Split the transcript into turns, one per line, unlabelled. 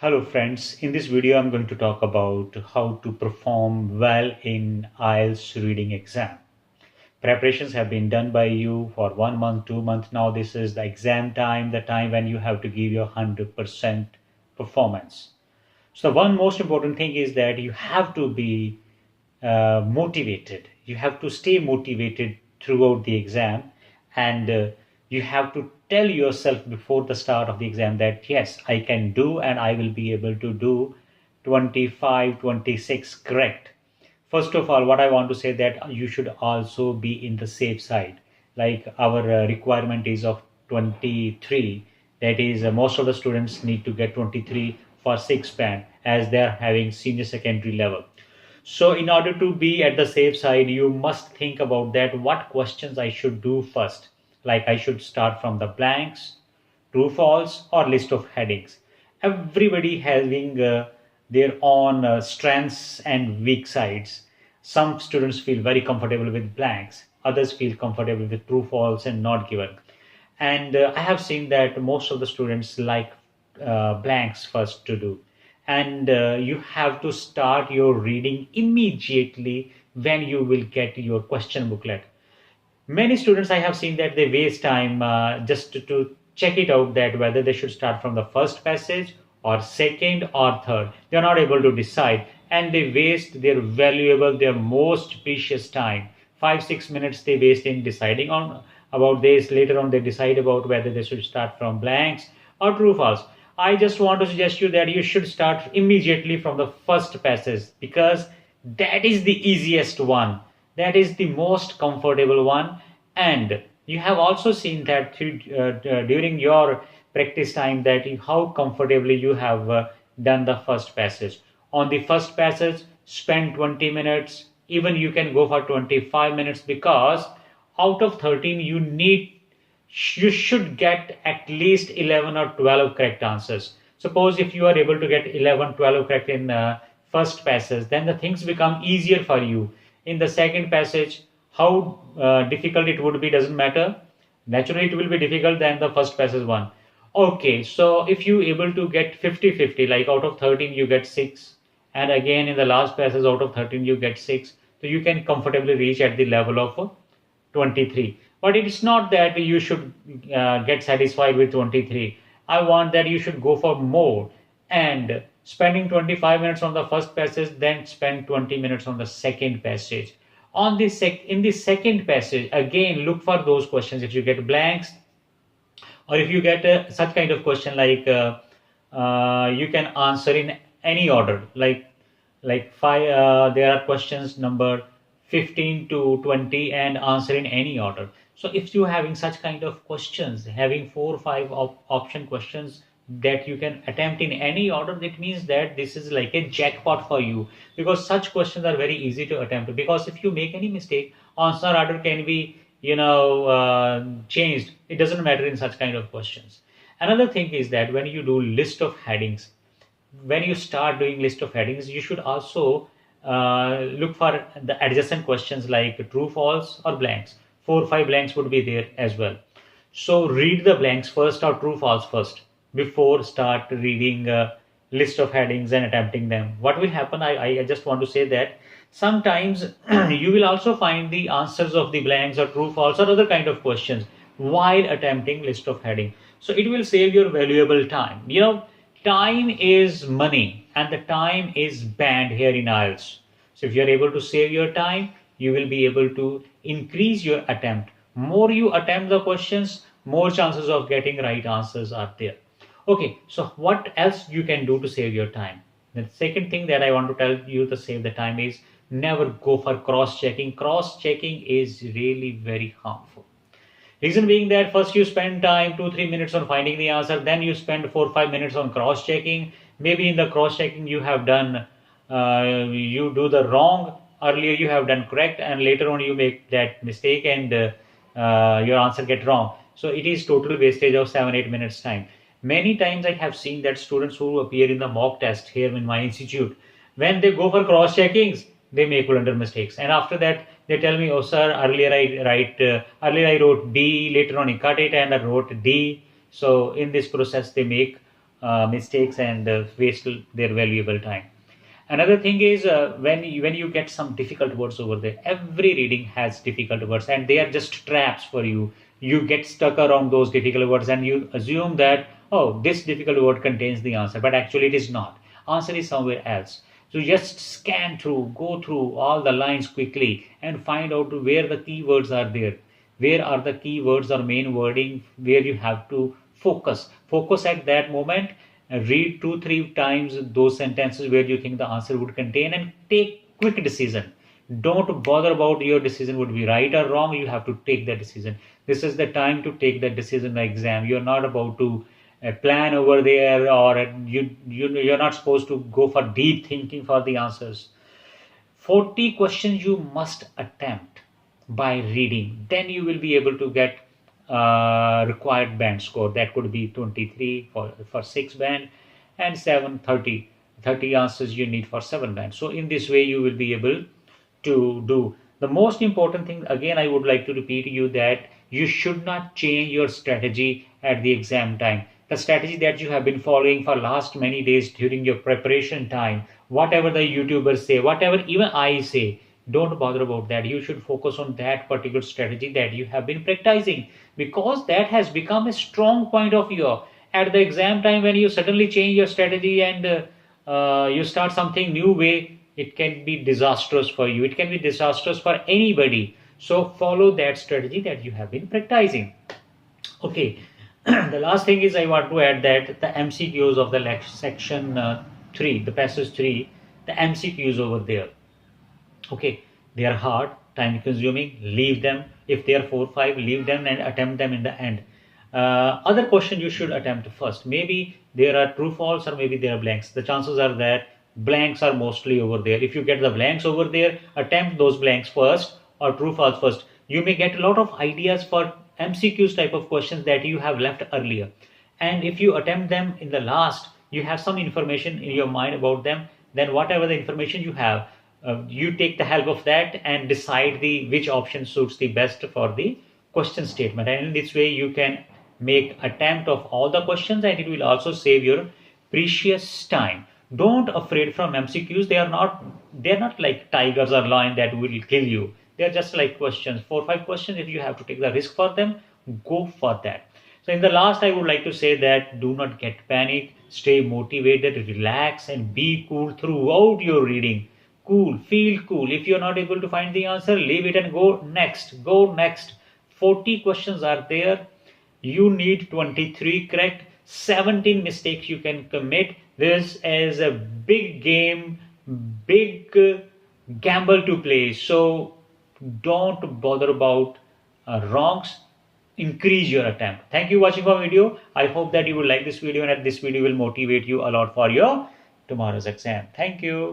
Hello friends, in this video I'm going to talk about how to perform well in IELTS reading exam. Preparations have been done by you for 1 month, 2 months. Now this is the exam time, the time when you have to give your 100% performance. So one most important thing is that you have to be motivated. You have to stay motivated throughout the exam, and you have to tell yourself before the start of the exam that yes, I can do and I will be able to do 25, 26 correct. First of all, what I want to say that you should also be in the safe side. Like our requirement is of 23. That is, most of the students need to get 23 for 6 band as they are having senior secondary level. So in order to be at the safe side, you must think about that what questions I should do first. Like I should start from the blanks, true, false, or list of headings. Everybody having their own strengths and weak sides. Some students feel very comfortable with blanks, others feel comfortable with true, false, and not given. And I have seen that most of the students like blanks first to do. And you have to start your reading immediately when you will get your question booklet. Many students I have seen that they waste time just to check it out that whether they should start from the first passage or second or third. They are not able to decide, and they waste their valuable, their most precious time. 5 6 minutes they waste in deciding on about this. Later on they decide about whether they should start from blanks or true false. I just want to suggest you that you should start immediately from the first passage, because that is the easiest one, that is the most comfortable one. And you have also seen that during your practice time that how comfortably you have done the first passage. On the first passage spend 20 minutes, even you can go for 25 minutes, because out of 13 you should get at least 11 or 12 correct answers. Suppose if you are able to get 11, 12 correct in first passage, then the things become easier for you. In the second passage, how difficult it would be doesn't matter. Naturally, it will be difficult than the first passage one. Okay, so if you able to get 50-50, like out of 13 you get 6, and again in the last passage out of 13 you get 6, so you can comfortably reach at the level of 23. But it's not that you should get satisfied with 23. I want that you should go for more, and spending 25 minutes on the first passage, then spend 20 minutes on the second passage. On the in the second passage, again look for those questions. If you get blanks, or if you get such kind of question like you can answer in any order, like five, there are questions number 15 to 20 and answer in any order. So if you having such kind of questions, having 4 or 5 option questions that you can attempt in any order, that means that this is like a jackpot for you, because such questions are very easy to attempt. Because if you make any mistake, answer order can be changed. It doesn't matter in such kind of questions. Another thing is that when you do list of headings, when you start doing list of headings, you should also look for the adjacent questions like true, false, or blanks. 4 or 5 blanks would be there as well. So read the blanks first or true, false first before start reading list of headings and attempting them. What will happen? I just want to say that sometimes you will also find the answers of the blanks or true, false, or other kind of questions while attempting list of heading. So it will save your valuable time. Time is money, and the time is banned here in IELTS. So if you are able to save your time, you will be able to increase your attempt. More you attempt the questions, more chances of getting right answers are there. Okay, so what else you can do to save your time? The second thing that I want to tell you to save the time is never go for cross-checking. Cross-checking is really very harmful. Reason being that first you spend time 2-3 minutes on finding the answer, then you spend 4-5 minutes on cross checking. Maybe in the cross checking you have done, you do the wrong. Earlier you have done correct, and later on you make that mistake and your answer get wrong. So it is total wastage of 7-8 minutes time. Many times I have seen that students who appear in the mock test here in my institute, when they go for cross checkings, they make blunder mistakes, and after that they tell me, oh sir, earlier I wrote B, later on I cut it and I wrote D. So in this process they make mistakes and waste their valuable time. Another thing is when you get some difficult words over there, every reading has difficult words and they are just traps for you. You get stuck around those difficult words and you assume that, oh, this difficult word contains the answer, but actually it is not. Answer is somewhere else. So just scan through, go through all the lines quickly and find out where the keywords are there. Where are the keywords or main wording where you have to focus at that moment, read 2 3 times those sentences where you think the answer would contain and take quick decision. Don't bother about your decision would be right or wrong. You have to take that decision. This is the time to take that decision in the exam. You're not about to plan over there, or you're not supposed to go for deep thinking for the answers. 40 questions you must attempt by reading, then you will be able to get required band score. That could be 23 for 6 band and 30 answers you need for 7 band. So in this way you will be able to do. The most important thing, again I would like to repeat to you, that you should not change your strategy at the exam time. The strategy that you have been following for last many days during your preparation time, whatever the YouTubers say, whatever even I say, don't bother about that. You should focus on that particular strategy that you have been practicing, because that has become a strong point of yours. At the exam time, when you suddenly change your strategy and you start something new way, it can be disastrous for you. It can be disastrous for anybody. So follow that strategy that you have been practicing. Okay. The last thing is I want to add that the MCQs of the section 3, the passage 3, the MCQs over there. Okay, they are hard, time consuming, leave them. If they are 4 5, leave them and attempt them in the end. Other question you should attempt first. Maybe there are true false or maybe there are blanks. The chances are that blanks are mostly over there. If you get the blanks over there, attempt those blanks first or true false first. You may get a lot of ideas for MCQs type of questions that you have left earlier. And if you attempt them in the last, you have some information in your mind about them. Then whatever the information you have, you take the help of that and decide which option suits the best for the question statement. And in this way you can make attempt of all the questions and it will also save your precious time. Don't afraid from MCQs. They're not like tigers or lion that will kill you. They're just like questions, 4 5 questions. If you have to take the risk for them, go for that. So in the last, I would like to say that do not get panic, stay motivated, relax and be cool throughout your reading. Cool, feel cool. If you're not able to find the answer, leave it and go next. Go next. 40 questions are there. You need 23 correct. 17 mistakes you can commit. This is a big game, big gamble to play. So don't bother about wrongs. Increase your attempt. Thank you for watching my video. I hope that you will like this video and that this video will motivate you a lot for your tomorrow's exam. Thank you.